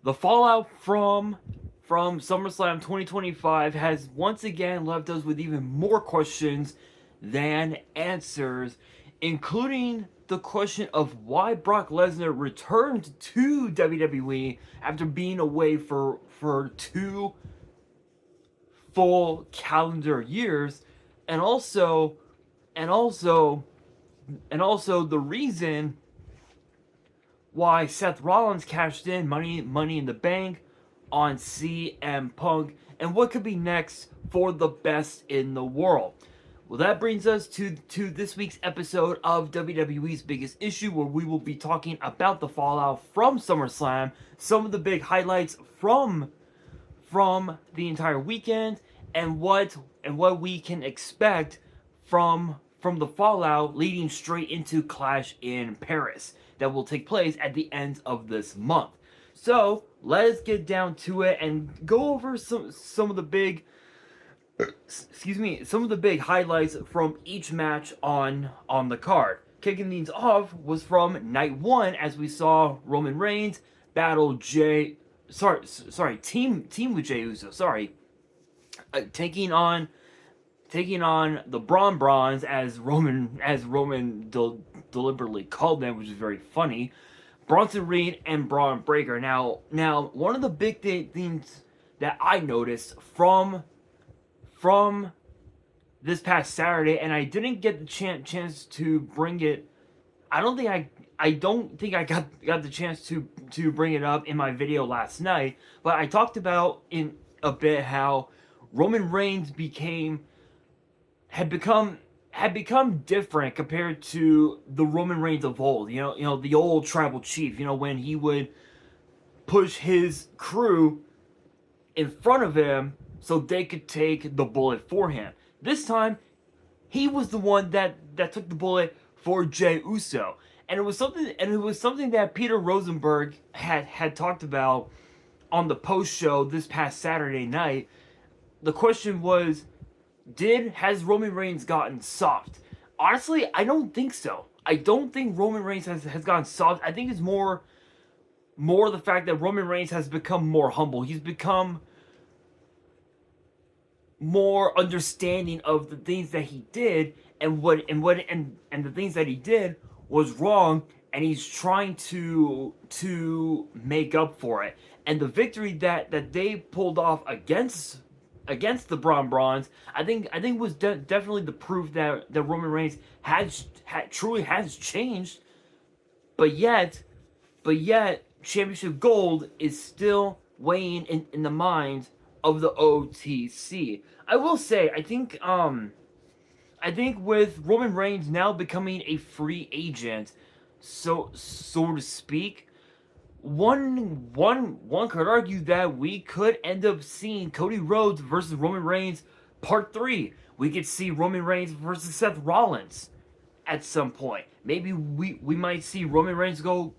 The fallout from SummerSlam 2025 has once again left us with even more questions than answers, including the question of why Brock Lesnar returned to WWE after being away for 2 full calendar years, and also and also and also the reason why Seth Rollins cashed in Money in the Bank on CM Punk, and what could be next for the best in the world. Well, that brings us to this week's episode of WWE's Biggest Issue, where we will be talking about the fallout from SummerSlam, some of the big highlights from the entire weekend, and what we can expect from the fallout leading straight into Clash in Paris that will take place at the end of this month. So let's get down to it and go over some of the big highlights from each match on the card. Kicking things off was from night one, as we saw Roman Reigns battle Team with Jey Uso. Taking on the Brawns, as Roman deliberately called them, which is very funny. Bronson Reed and Braun Breaker. Now, one of the big things that I noticed from this past Saturday, and I didn't get the chance to bring it. I don't think I got the chance to bring it up in my video last night, but I talked about in a bit how Roman Reigns had become different compared to the Roman Reigns of old. You know the old tribal chief. When he would push his crew in front of him so they could take the bullet for him. This time, he was the one that took the bullet for Jey Uso, and it was something that Peter Rosenberg had talked about on the post show this past Saturday night. The question was, has Roman Reigns gotten soft? Honestly, I don't think so. I don't think Roman Reigns has gotten soft. I think it's more the fact that Roman Reigns has become more humble. He's become more understanding of the things that he did and the things that he did was wrong, and he's trying to make up for it. And the victory that they pulled off against the Brawns, I think was definitely the proof that Roman Reigns truly has changed, but yet championship gold is still weighing in the minds of the OTC. I will say, I think with Roman Reigns now becoming a free agent, so to speak, one could argue that we could end up seeing Cody Rhodes versus Roman Reigns Part 3. We could see Roman Reigns versus Seth Rollins at some point. Maybe we might see Roman Reigns go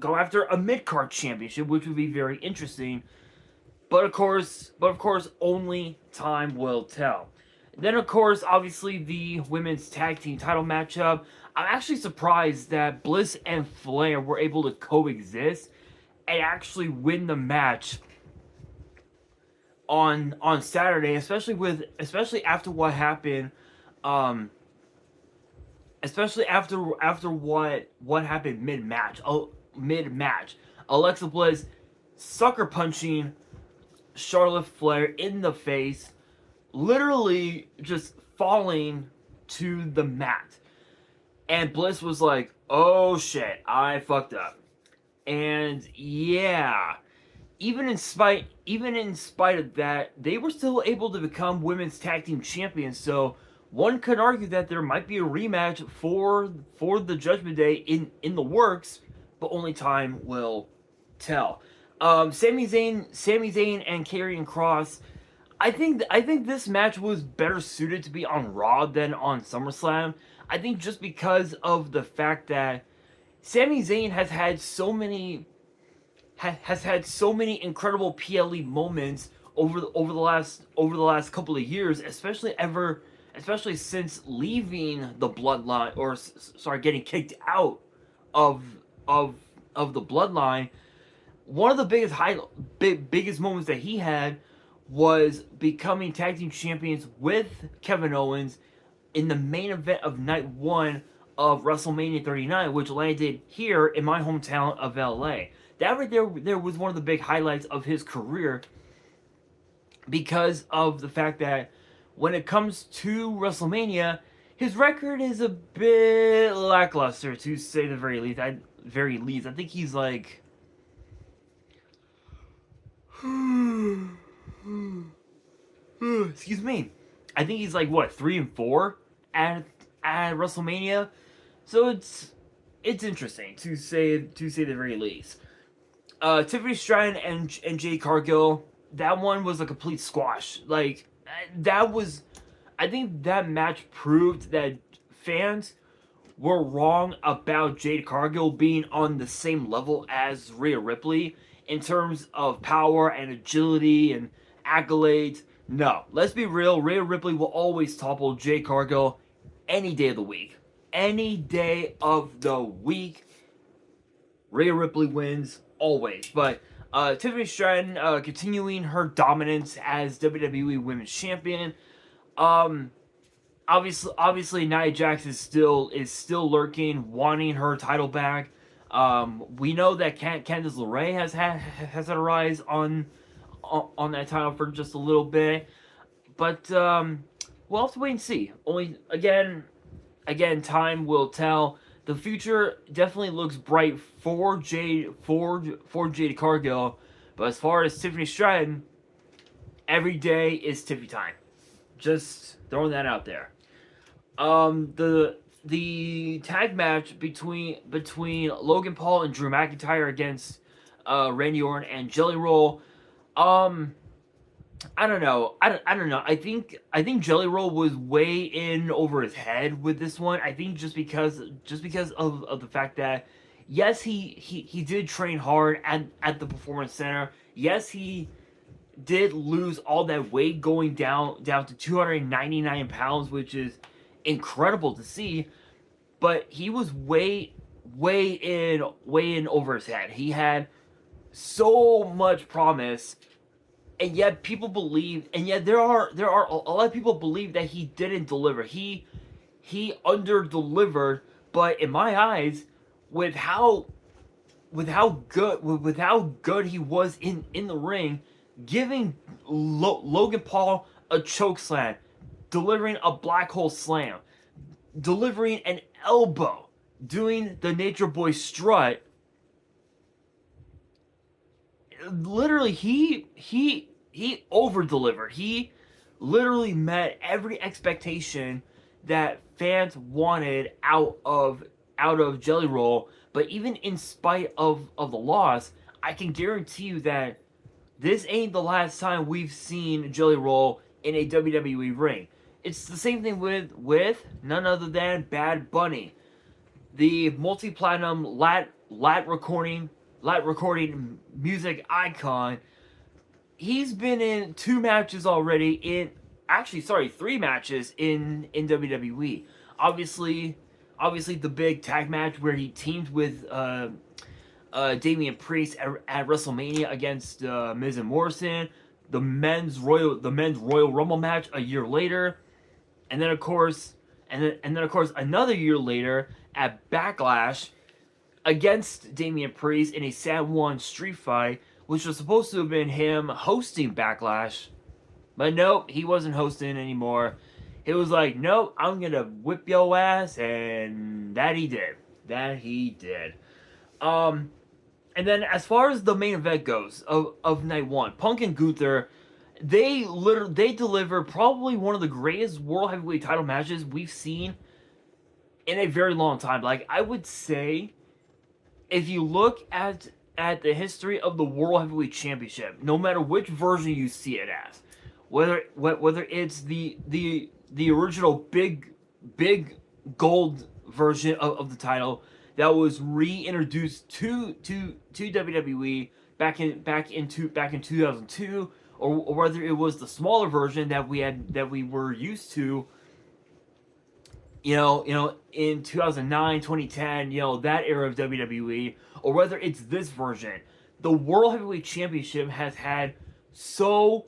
after a mid-card championship, which would be very interesting. But of course, only time will tell. Then, of course, obviously the women's tag team title matchup. I'm actually surprised that Bliss and Flair were able to coexist and actually win the match on Saturday, especially after what happened, especially after what happened mid-match. Alexa Bliss sucker punching Charlotte Flair in the face, literally just falling to the mat. And Bliss was like, "Oh shit, I fucked up." And yeah, even in spite of that, they were still able to become women's tag team champions. So one could argue that there might be a rematch for the Judgment Day in the works, but only time will tell. Sami Zayn and Karrion Kross. I think this match was better suited to be on Raw than on SummerSlam. I think just because of the fact that Sami Zayn has had so many incredible PLE moments over the last couple of years, especially since leaving the Bloodline, or getting kicked out of the Bloodline. one of the biggest moments that he had was becoming tag team champions with Kevin Owens in the main event of night 1 of WrestleMania 39, which landed here in my hometown of LA. That right there was one of the big highlights of his career, because of the fact that when it comes to WrestleMania, his record is a bit lackluster, to say the very least. I think he's like excuse me. I think he's like what, 3-4 at WrestleMania. So it's interesting, to say the very least. Tiffany Stratton and Jade Cargill, that one was a complete squash. Like, that was, I think that match proved that fans were wrong about Jade Cargill being on the same level as Rhea Ripley in terms of power and agility and accolades. No, let's be real. Rhea Ripley will always topple Jade Cargill any day of the week. Any day of the week, Rhea Ripley wins always. But Tiffany Stratton continuing her dominance as WWE Women's Champion. Obviously, Nia Jax is still lurking, wanting her title back. We know that Candice LeRae has had a rise on that title for just a little bit, but we'll have to wait and see. Only again, time will tell. The future definitely looks bright for Jade Cargill, but as far as Tiffany Stratton, every day is Tiffy time. Just throwing that out there. The tag match between Logan Paul and Drew McIntyre against Randy Orton and Jelly Roll. I don't know. I don't know. I think Jelly Roll was way in over his head with this one. I think just because of the fact that, yes, he did train hard at the Performance Center. Yes, he did lose all that weight, going down to 299 pounds, which is incredible to see. But he was way in over his head. He had so much promise, and yet people believe, and yet there are a lot of people believe that he didn't deliver. He under delivered, but in my eyes, with how good he was in the ring, giving Logan Paul a choke slam, delivering a black hole slam, delivering an elbow, doing the Nature Boy strut. Literally, he over delivered. He literally met every expectation that fans wanted out of Jelly Roll. But even in spite of the loss, I can guarantee you that this ain't the last time we've seen Jelly Roll in a WWE ring. It's the same thing with none other than Bad Bunny, the multi-platinum lat recording music icon. He's been in 2 matches already three matches in WWE. Obviously the big tag match where he teamed with Damian Priest at WrestleMania against Miz and Morrison. The men's Royal Rumble match a year later, and then of course another year later at Backlash against Damian Priest in a San Juan street fight, which was supposed to have been him hosting Backlash. But nope, he wasn't hosting anymore. It was like, nope, I'm gonna whip your ass, and that he did. And then as far as the main event goes of night 1, Punk and Gunther, they deliver probably one of the greatest World Heavyweight title matches we've seen in a very long time. Like, I would say, if you look at the history of the World Heavyweight Championship, no matter which version you see it as, whether it's the original big gold version of the title that was reintroduced to WWE back in 2002, or whether it was the smaller version that we were used to, in 2009, 2010, that era of WWE, or whether it's this version. the World Heavyweight Championship has had so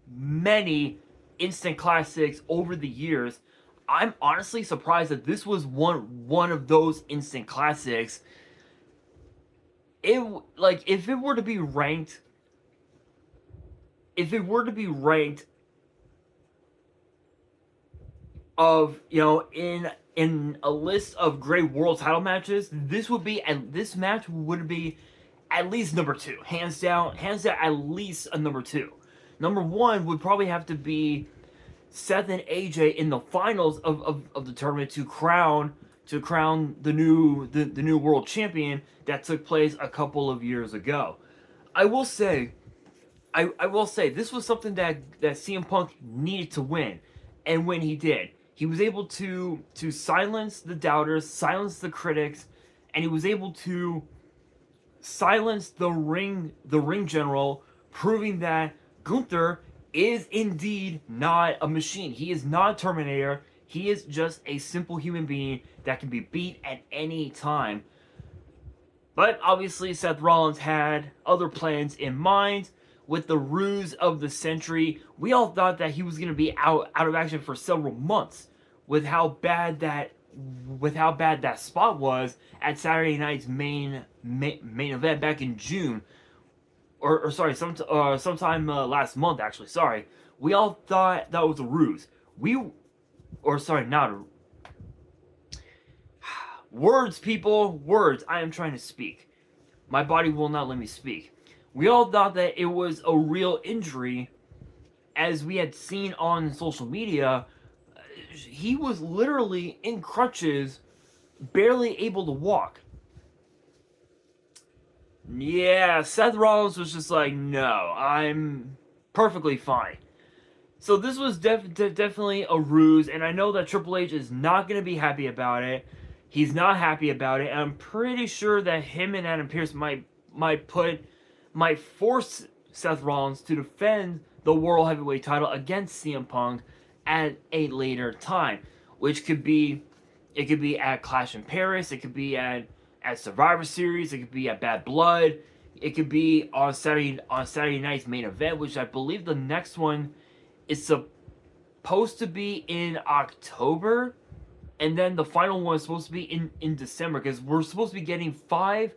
many instant classics over the years. I'm honestly surprised that this was one of those instant classics. It like if it were to be ranked, if it were to be ranked of, you know, in a list of great world title matches, this match would be at least number two, hands down, at least a number two. Number one would probably have to be Seth and AJ in the finals of the tournament to crown the new world champion that took place a couple of years ago. I will say this was something that CM Punk needed to win, and when he did, he was able to silence the doubters, silence the critics, and he was able to silence the ring general, proving that Gunther is indeed not a machine. He is not Terminator. He is just a simple human being that can be beat at any time. But obviously Seth Rollins had other plans in mind. With the ruse of the century, we all thought that he was going to be out of action for several months with how bad that spot was at Saturday night's main event back in June, or sorry, sometime last month actually. Sorry, we all thought that was a ruse. Words, people, words. I am trying to speak. My body will not let me speak. We all thought that it was a real injury, as we had seen on social media. He was literally in crutches, barely able to walk. Yeah, Seth Rollins was just like, no, I'm perfectly fine. So this was definitely a ruse, and I know that Triple H is not going to be happy about it. He's not happy about it, and I'm pretty sure that him and Adam Pearce might force Seth Rollins to defend the World Heavyweight title against CM Punk at a later time, which could be at Clash in Paris, it could be at Survivor Series, it could be at Bad Blood, it could be on Saturday night's main event, which I believe the next one is supposed to be in October, and then the final one is supposed to be in December, because we're supposed to be getting five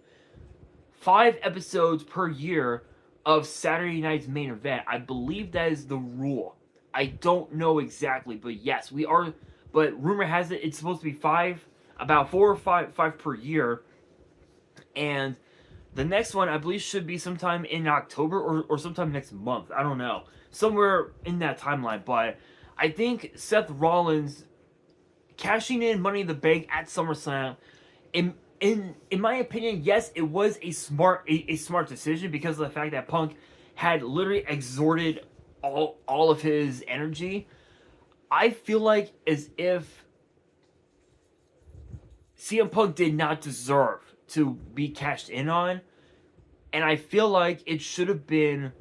episodes per year of Saturday night's main event. I believe that is the rule. I don't know exactly, but yes, we are. But rumor has it it's supposed to be about 4 or 5 per year, and the next one I believe should be sometime in October or sometime next month. I don't know, somewhere in that timeline. But I think Seth Rollins cashing in Money in the Bank at SummerSlam, in my opinion, yes, it was a smart decision, because of the fact that Punk had literally exhorted all of his energy. I feel like as if CM Punk did not deserve to be cashed in on, and I feel like it should have been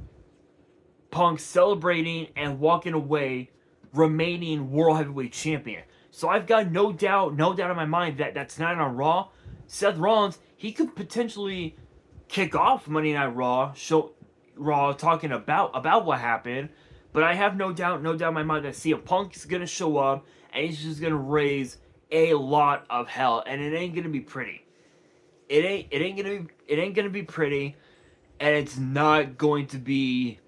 Punk celebrating and walking away, remaining World Heavyweight Champion. So I've got no doubt in my mind that tonight on Raw, Seth Rollins, he could potentially kick off Monday Night Raw, talking about what happened. But I have no doubt in my mind that CM Punk is gonna show up and he's just gonna raise a lot of hell, and it ain't gonna be pretty. It ain't gonna be pretty, and it's not going to be.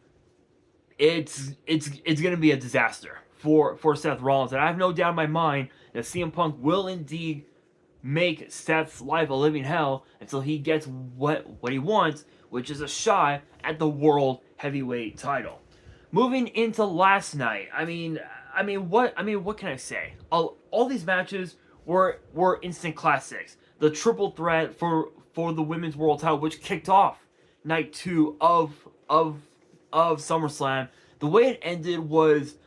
It's gonna be a disaster for Seth Rollins, and I have no doubt in my mind that CM Punk will indeed make Seth's life a living hell until he gets what he wants, which is a shot at the World Heavyweight title. Moving into last night, what can I say? All these matches were instant classics. The triple threat for the women's world title, which kicked off night 2 of SummerSlam. The way it ended was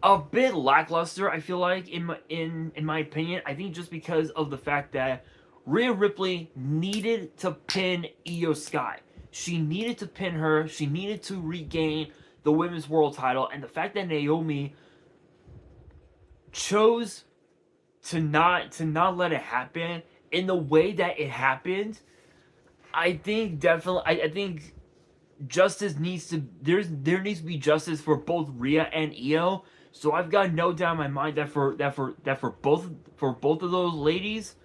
a bit lackluster, I feel like, in my opinion. I think just because of the fact that Rhea Ripley needed to pin Io Sky. She needed to pin her. She needed to regain the women's world title, and the fact that Naomi chose to not let it happen in the way that it happened, I think definitely. I think justice needs to there needs to be justice for both Rhea and Io. So I've got no doubt in my mind that for both of those ladies,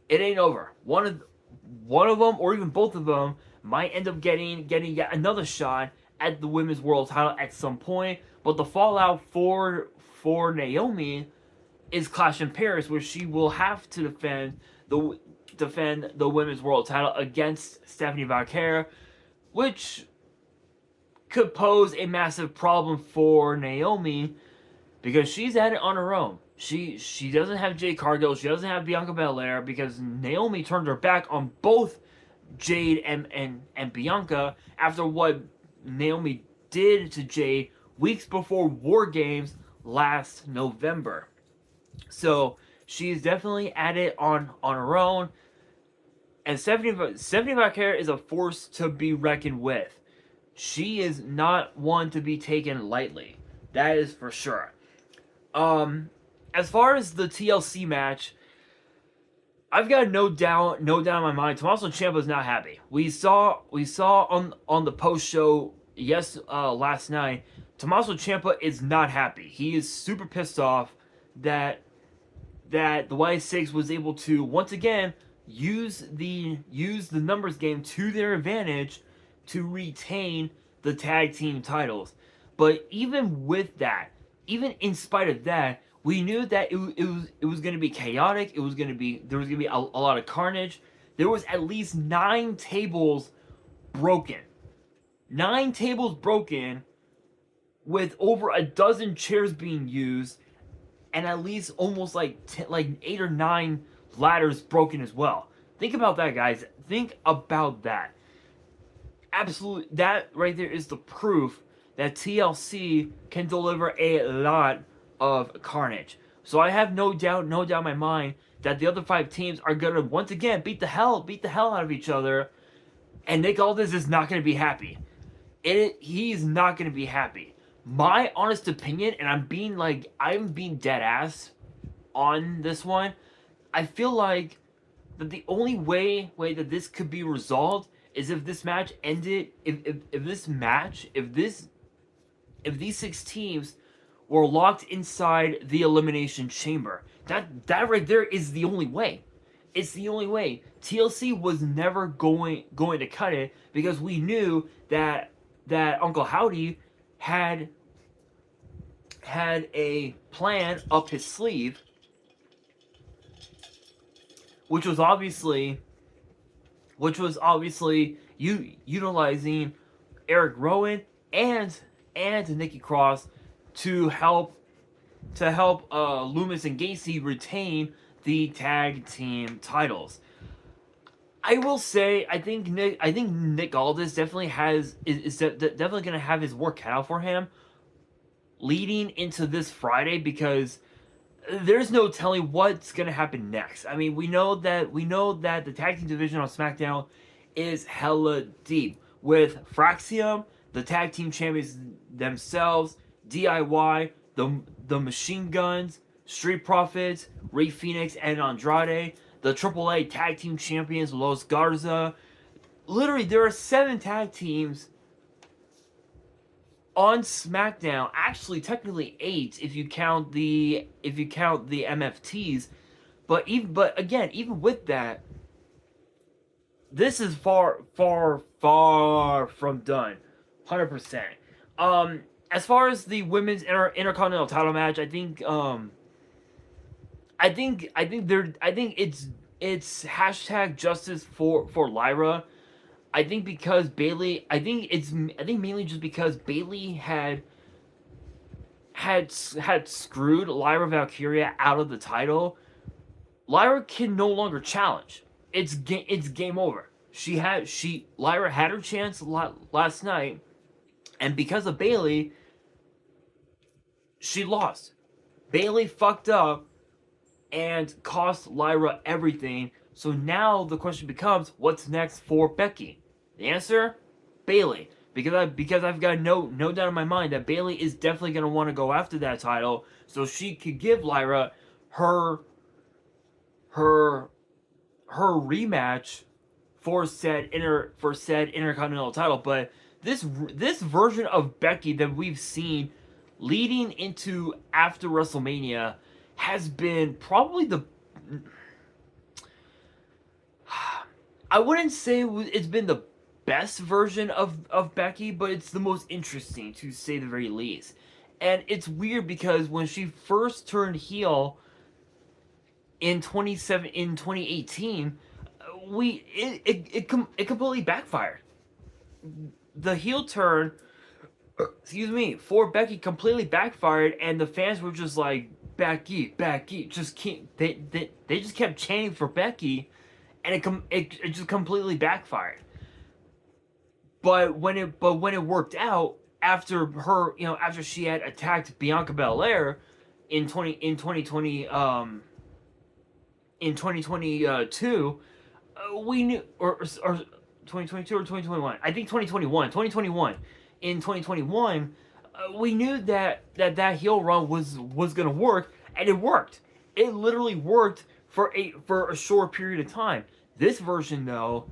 it ain't over. One of them or even both of them might end up getting yet another shot at the women's world title at some point. But the fallout for Naomi is Clash in Paris, where she will have to defend the women's world title against Stephanie Valkyrie, which could pose a massive problem for Naomi because she's at it on her own. She doesn't have Jade Cargill, she doesn't have Bianca Belair because Naomi turned her back on both Jade and Bianca after what Naomi did to Jade weeks before War Games last November. So she's definitely at it on her own. And Stephanie Valkyrie is a force to be reckoned with. She is not one to be taken lightly. That is for sure. As far as the TLC match, I've got no doubt in my mind. Tommaso Ciampa's not happy. We saw on the post show last night. Tommaso Ciampa is not happy. He is super pissed off that the Y6 was able to once again use the numbers game to their advantage to retain the tag team titles. But even with that, even in spite of that, we knew that it was going to be chaotic. There was going to be a lot of carnage. There was at least 9 tables broken. 9 tables broken with over a dozen chairs being used and at least almost like 8 or 9 ladders broken as well. Think about that, guys. Think about that. Absolutely, that right there is the proof that TLC can deliver a lot of carnage. So I have no doubt in my mind that the other 5 teams are gonna once again beat the hell out of each other, and Nick Aldis is not gonna be happy. He's not gonna be happy. My honest opinion, and I'm being dead ass on this one. I feel like that the only way that this could be resolved is if this match ended. If these 6 teams were locked inside the elimination chamber. That right there is the only way. It's the only way. TLC was never going to cut it because we knew that Uncle Howdy had a plan up his sleeve, which was obviously utilizing Eric Rowan and Nikki Cross to help Loomis and Gacy retain the tag team titles. I will say I think Nick Aldis definitely is definitely going to have his work cut out for him leading into this Friday because there's no telling what's going to happen next. I mean, we know that the tag team division on SmackDown is hella deep with Fraxium, the tag team champions themselves, DIY, the Machine Guns, Street Profits, Rey Fenix, and Andrade, the AAA tag team champions Los Garza. Literally, there are 7 tag teams on SmackDown. Actually, technically 8 if you count the MFTs. But even with that, this is far from done. 100%. As far as the women's intercontinental title match, I think it's hashtag justice for Lyra. I think because Bayley, I think mainly just because Bayley had screwed Lyra Valkyria out of the title. Lyra can no longer challenge. It's game over. Lyra had her chance last night, and because of Bayley, she lost. Bayley fucked up and cost Lyra everything. So now the question becomes, what's next for Becky? The answer, Bayley. Because I've got no doubt in my mind that Bayley is definitely going to want to go after that title, so she could give Lyra her rematch for said intercontinental title. But this version of Becky that we've seen leading into after WrestleMania has been probably the, I wouldn't say it's been the best version of Becky, but it's the most interesting, to say the very least. And it's weird because when she first turned heel in 2018, it completely backfired. The heel turn, for Becky completely backfired, and the fans were just like, Becky, just can't. They just kept chanting for Becky, and it just completely backfired. But when it worked out after her, after she had attacked Bianca Belair in 2022, we knew, or 2022 or 2021, I think 2021. In 2021, we knew that heel run was gonna work, and it worked. It literally worked for a short period of time. This version, though,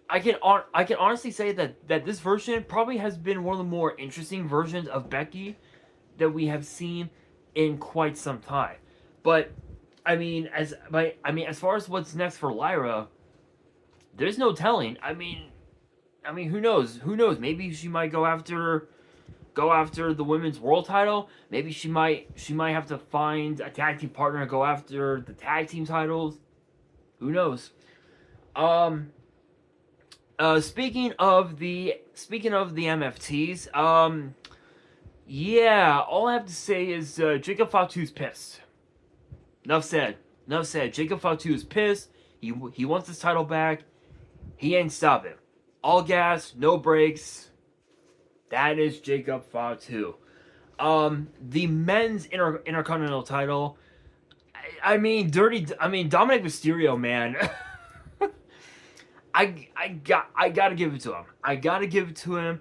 I can honestly say that this version probably has been one of the more interesting versions of Becky that we have seen in quite some time. But as far as what's next for Lyra, there's no telling. Who knows? Maybe she might go after the women's world title. Maybe she might have to find a tag team partner and go after the tag team titles. Who knows? Speaking of the MFTs, yeah, all I have to say is Jacob Fatu's pissed. Enough said. Jacob Fatu is pissed. He wants his title back. He ain't stopping. All gas, no brakes. That is Jacob Fatu. The men's intercontinental title. Dominic Mysterio, man. I gotta give it to him.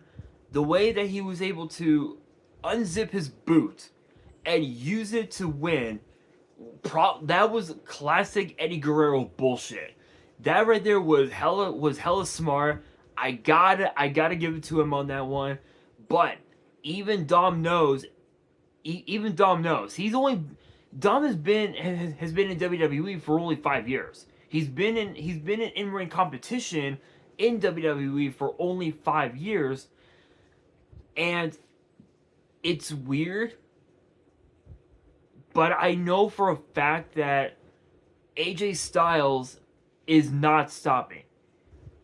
The way that he was able to unzip his boot and use it to win, that was classic Eddie Guerrero bullshit. That right there was hella smart. I gotta give it to him on that one. But even Dom knows. Dom has been in WWE for only 5 years. He's been in in-ring competition in WWE for only 5 years, and it's weird. But I know for a fact that AJ Styles is not stopping.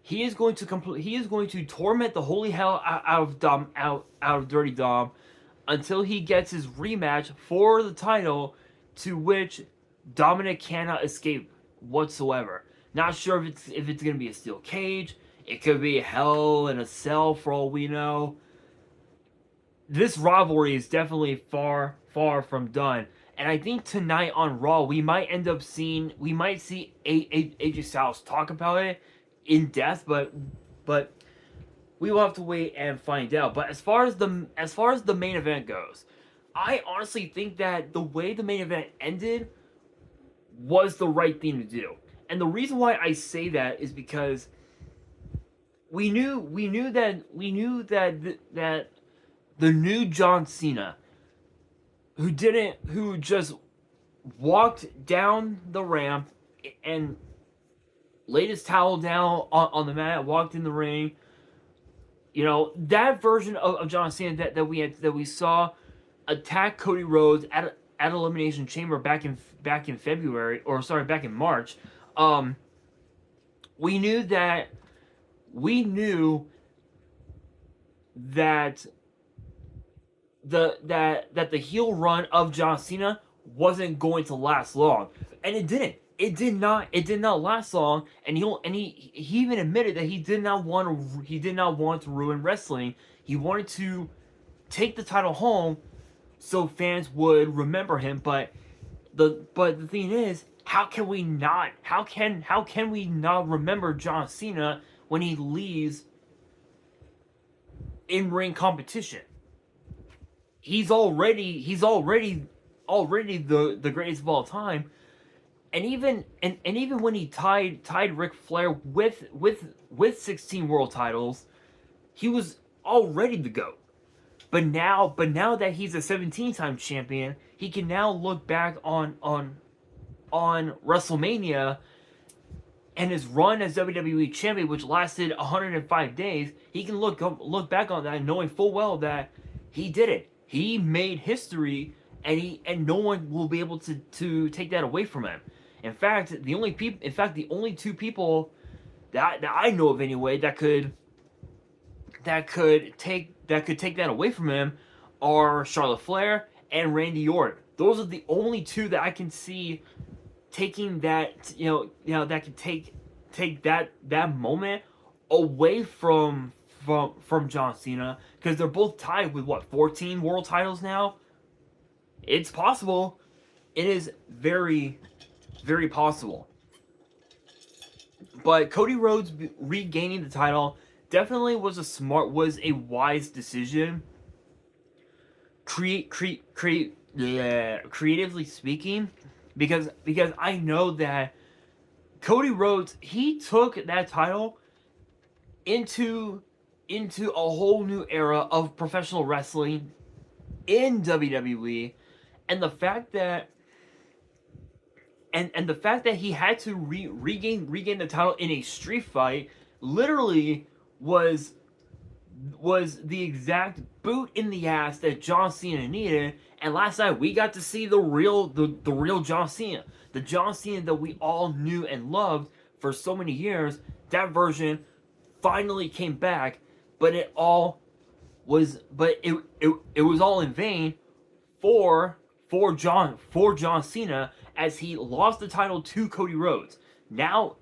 He is going to torment the holy hell out of Dirty Dom until he gets his rematch for the title, to which Dominic cannot escape whatsoever. Not sure if it's gonna be a steel cage. It could be Hell in a Cell for all we know. This rivalry is definitely far from done. And I think tonight on Raw we might see AJ Styles talk about it in depth, but we will have to wait and find out. But as far as the main event goes, I honestly think that the way the main event ended was the right thing to do. And the reason why I say that is because we knew that the new John Cena, who just walked down the ramp and laid his towel down on the mat, walked in the ring. That version of John Cena that we saw attack Cody Rhodes at Elimination Chamber back in February, or sorry, back in March. We knew that the heel run of John Cena wasn't going to last long, and it didn't. It did not last long, and he even admitted that he did not want to ruin wrestling. He wanted to take the title home so fans would remember him. But the thing is, how can we not remember John Cena when he leaves in-ring competition? He's already the greatest of all time. even when he tied Ric Flair with 16 world titles, he was already the GOAT. But now that he's a 17-time champion, he can now look back on WrestleMania and his run as WWE champion, which lasted 105 days. He can look back on that, knowing full well that he did it. He made history, and no one will be able to take that away from him. In fact, the only two people that I know of anyway that could take that away from him are Charlotte Flair and Randy Orton. Those are the only two that I can see taking that, that could take that moment away from John Cena, because they're both tied with 14 world titles now. It's possible. It is very, very possible. But Cody Rhodes regaining the title definitely was a wise decision. Creatively speaking, because I know that Cody Rhodes, he took that title into a whole new era of professional wrestling in WWE, and the fact that he had to regain the title in a street fight literally was the exact boot in the ass that John Cena needed. And last night we got to see the real John Cena, the John Cena that we all knew and loved for so many years. That version finally came back, but it was all in vain for John Cena, as he lost the title to Cody Rhodes. Now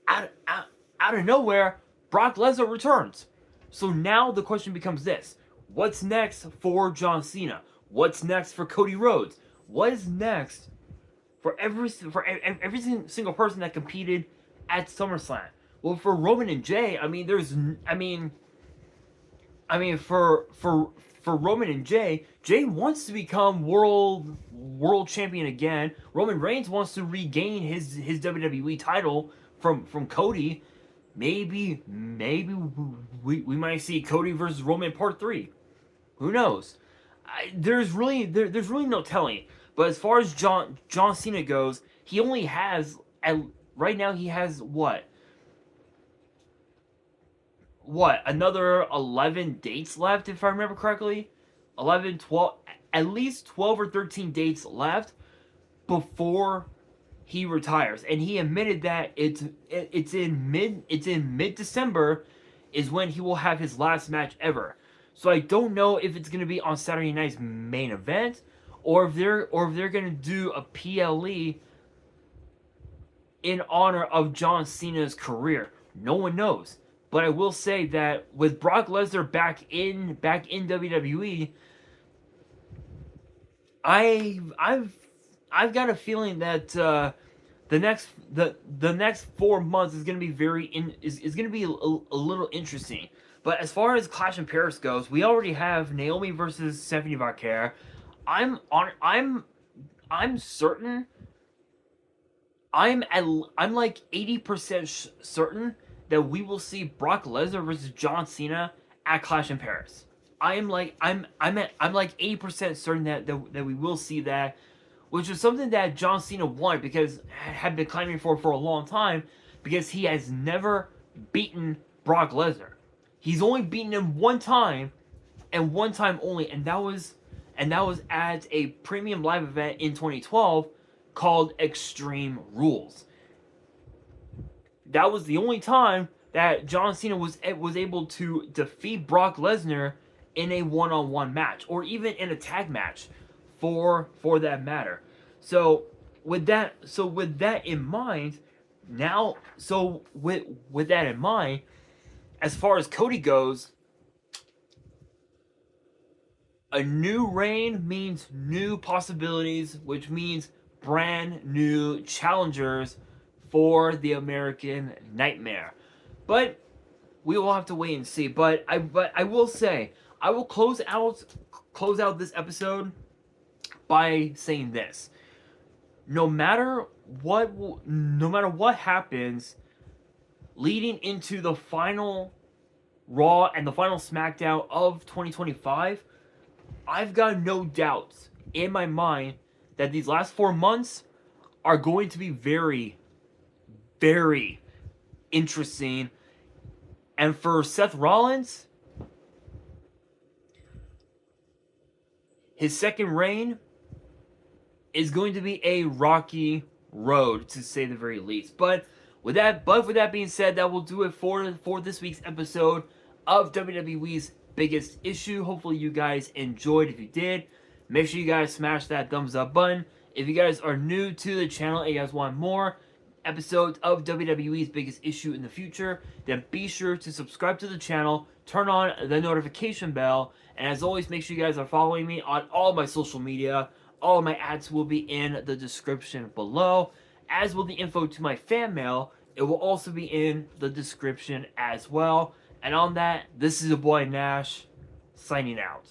out of nowhere, Brock Lesnar returns. So now the question becomes this: what's next for John Cena? What's next for Cody Rhodes? What is next for every single person that competed at SummerSlam? Well, for Roman and Jay, for Roman and Jay wants to become world champion again. Roman Reigns wants to regain his WWE title from Cody. Maybe we might see Cody versus Roman Part 3. Who knows? There's really no telling. But as far as John Cena goes, he only has, right now he has what, another 11 dates left, if I remember correctly. 11, 12, at least 12 or 13 dates left before he retires. And he admitted that it's in mid-December is when he will have his last match ever. So I don't know if it's going to be on Saturday night's main event, or if they're going to do a PLE in honor of John Cena's career. No one knows. But I will say that with Brock Lesnar back in WWE, I've got a feeling that the next 4 months is going to be is going to be a little interesting. But as far as Clash in Paris goes, we already have Naomi versus Stephanie Vacquer. I'm certain. I'm like 80% certain that we will see Brock Lesnar versus John Cena at Clash in Paris. I'm like 80% certain that we will see that, which is something that John Cena wanted, because had been claiming for a long time, because he has never beaten Brock Lesnar. He's only beaten him one time, and one time only, and that was at a premium live event in 2012 called Extreme Rules. That was the only time that John Cena was able to defeat Brock Lesnar in a one-on-one match, or even in a tag match, for that matter. So with that in mind, as far as Cody goes, a new reign means new possibilities, which means brand new challengers for the American Nightmare. But we will have to wait and see. But I will say, I will close out this episode by saying this: no matter what happens leading into the final Raw and the final SmackDown of 2025, I've got no doubts in my mind that these last 4 months are going to be very, very interesting. And for Seth Rollins, his second reign is going to be a rocky road, to say the very least. But with that being said, that will do it for this week's episode of WWE's Biggest Issue. Hopefully you guys enjoyed. If you did, make sure you guys smash that thumbs up button. If you guys are new to the channel and you guys want more episodes of WWE's Biggest Issue in the future, then be sure to subscribe to the channel, turn on the notification bell, and as always, make sure you guys are following me on all my social media. All of my ads will be in the description below, as will the info to my fan mail. It will also be in the description as well. And on that, this is your boy Nash, signing out.